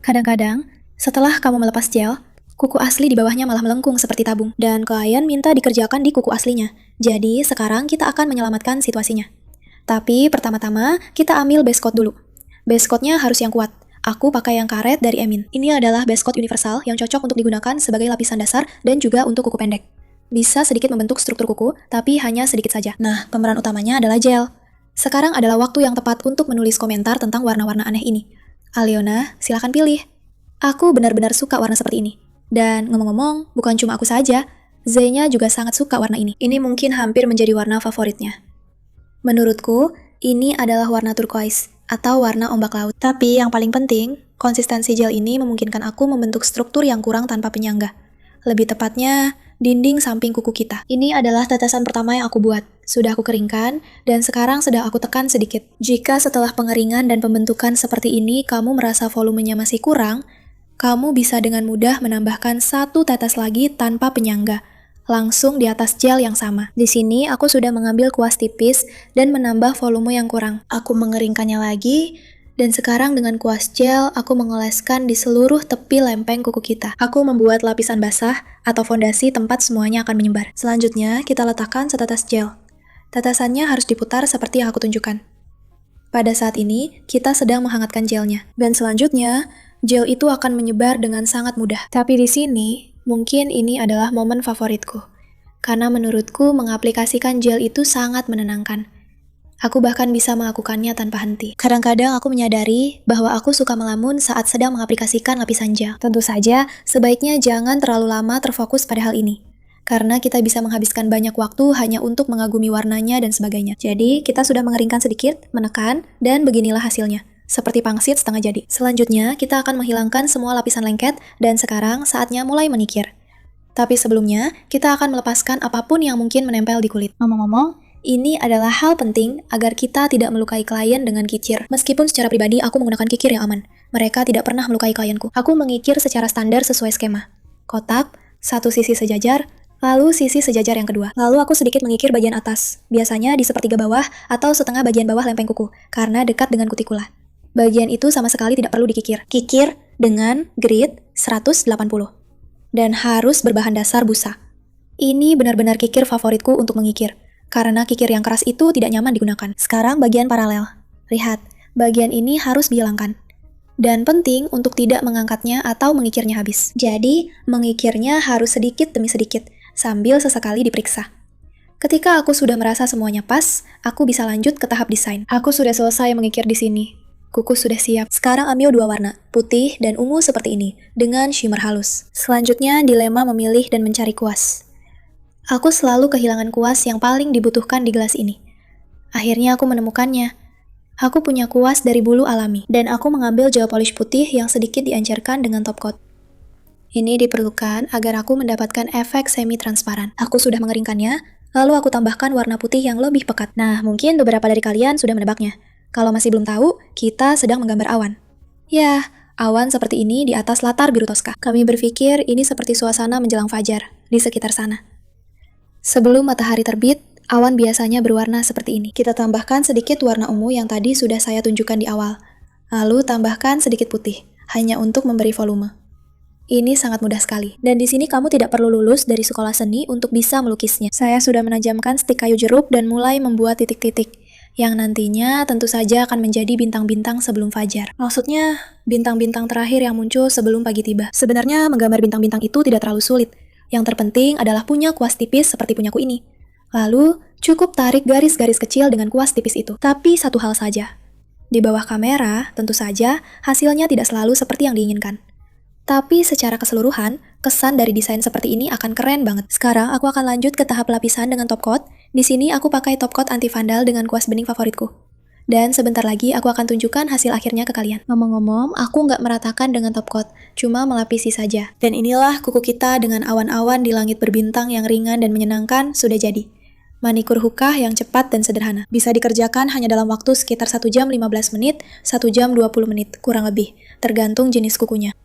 Kadang-kadang, setelah kamu melepas gel, kuku asli di bawahnya malah melengkung seperti tabung. Dan klien minta dikerjakan di kuku aslinya. Jadi, sekarang kita akan menyelamatkan situasinya. Tapi, pertama-tama, kita ambil base coat dulu. Base coatnya harus yang kuat. Aku pakai yang karet dari Emin. Ini adalah base coat universal yang cocok untuk digunakan sebagai lapisan dasar dan juga untuk kuku pendek. Bisa sedikit membentuk struktur kuku, tapi hanya sedikit saja. Nah, pemeran utamanya adalah gel. Sekarang adalah waktu yang tepat untuk menulis komentar tentang warna-warna aneh ini. Aliona, silakan pilih. Aku benar-benar suka warna seperti ini. Dan ngomong-ngomong, bukan cuma aku saja, Z-nya juga sangat suka warna ini. Ini mungkin hampir menjadi warna favoritnya. Menurutku, ini adalah warna turquoise, atau warna ombak laut. Tapi yang paling penting, konsistensi gel ini memungkinkan aku membentuk struktur yang kurang tanpa penyangga. Lebih tepatnya, dinding samping kuku kita. Ini adalah tetesan pertama yang aku buat. Sudah aku keringkan, dan sekarang sedang aku tekan sedikit. Jika setelah pengeringan dan pembentukan seperti ini, kamu merasa volumenya masih kurang, kamu bisa dengan mudah menambahkan satu tetes lagi tanpa penyangga, langsung di atas gel yang sama. Di sini aku sudah mengambil kuas tipis dan menambah volume yang kurang. Aku mengeringkannya lagi, dan sekarang dengan kuas gel, aku mengoleskan di seluruh tepi lempeng kuku kita. Aku membuat lapisan basah atau fondasi tempat semuanya akan menyebar. Selanjutnya, kita letakkan setetes gel. Tetesannya harus diputar seperti yang aku tunjukkan. Pada saat ini, kita sedang menghangatkan gelnya. Dan selanjutnya, gel itu akan menyebar dengan sangat mudah. Tapi di sini, mungkin ini adalah momen favoritku. Karena menurutku, mengaplikasikan gel itu sangat menenangkan. Aku bahkan bisa melakukannya tanpa henti. Kadang-kadang aku menyadari bahwa aku suka melamun saat sedang mengaplikasikan lapisan gel. Tentu saja, sebaiknya jangan terlalu lama terfokus pada hal ini. Karena kita bisa menghabiskan banyak waktu hanya untuk mengagumi warnanya dan sebagainya. Jadi, kita sudah mengeringkan sedikit, menekan, dan beginilah hasilnya. Seperti pangsit setengah jadi. Selanjutnya, kita akan menghilangkan semua lapisan lengket, dan sekarang saatnya mulai menyikir. Tapi sebelumnya, kita akan melepaskan apapun yang mungkin menempel di kulit. Ngomong-ngomong, ini adalah hal penting agar kita tidak melukai klien dengan kikir. Meskipun secara pribadi aku menggunakan kikir yang aman. Mereka tidak pernah melukai klienku. Aku mengikir secara standar sesuai skema. Kotak, satu sisi sejajar, lalu sisi sejajar yang kedua. Lalu aku sedikit mengikir bagian atas, biasanya di sepertiga bawah atau setengah bagian bawah lempeng kuku, karena dekat dengan kutikula. Bagian itu sama sekali tidak perlu dikikir. Kikir dengan grit 180. Dan harus berbahan dasar busa. Ini benar-benar kikir favoritku untuk mengikir, karena kikir yang keras itu tidak nyaman digunakan. Sekarang bagian paralel. Lihat, bagian ini harus dihilangkan. Dan penting untuk tidak mengangkatnya atau mengikirnya habis. Jadi, mengikirnya harus sedikit demi sedikit, sambil sesekali diperiksa. Ketika aku sudah merasa semuanya pas, aku bisa lanjut ke tahap desain. Aku sudah selesai mengikir di sini. Kuku sudah siap. Sekarang ambil dua warna, putih dan ungu seperti ini, dengan shimmer halus. Selanjutnya, dilema memilih dan mencari kuas. Aku selalu kehilangan kuas yang paling dibutuhkan di gelas ini. Akhirnya aku menemukannya. Aku punya kuas dari bulu alami, dan aku mengambil gel polish putih yang sedikit diencerkan dengan top coat. Ini diperlukan agar aku mendapatkan efek semi-transparan. Aku sudah mengeringkannya, lalu aku tambahkan warna putih yang lebih pekat. Nah, mungkin beberapa dari kalian sudah menebaknya. Kalau masih belum tahu, kita sedang menggambar awan. Ya, awan seperti ini di atas latar biru Tosca. Kami berpikir ini seperti suasana menjelang fajar di sekitar sana. Sebelum matahari terbit, awan biasanya berwarna seperti ini. Kita tambahkan sedikit warna ungu yang tadi sudah saya tunjukkan di awal. Lalu tambahkan sedikit putih, hanya untuk memberi volume. Ini sangat mudah sekali. Dan di sini kamu tidak perlu lulus dari sekolah seni untuk bisa melukisnya. Saya sudah menajamkan stik kayu jeruk dan mulai membuat titik-titik, yang nantinya tentu saja akan menjadi bintang-bintang sebelum fajar. Maksudnya, bintang-bintang terakhir yang muncul sebelum pagi tiba. Sebenarnya menggambar bintang-bintang itu tidak terlalu sulit. Yang terpenting adalah punya kuas tipis seperti punyaku ini. Lalu, cukup tarik garis-garis kecil dengan kuas tipis itu. Tapi satu hal saja. Di bawah kamera, tentu saja, hasilnya tidak selalu seperti yang diinginkan. Tapi secara keseluruhan, kesan dari desain seperti ini akan keren banget. Sekarang aku akan lanjut ke tahap lapisan dengan top coat. Di sini aku pakai top coat anti vandal dengan kuas bening favoritku. Dan sebentar lagi aku akan tunjukkan hasil akhirnya ke kalian. Ngomong-ngomong, aku nggak meratakan dengan top coat, cuma melapisi saja. Dan inilah kuku kita dengan awan-awan di langit berbintang yang ringan dan menyenangkan sudah jadi. Manikur hukah yang cepat dan sederhana. Bisa dikerjakan hanya dalam waktu sekitar 1 jam 15 menit, 1 jam 20 menit, kurang lebih, tergantung jenis kukunya.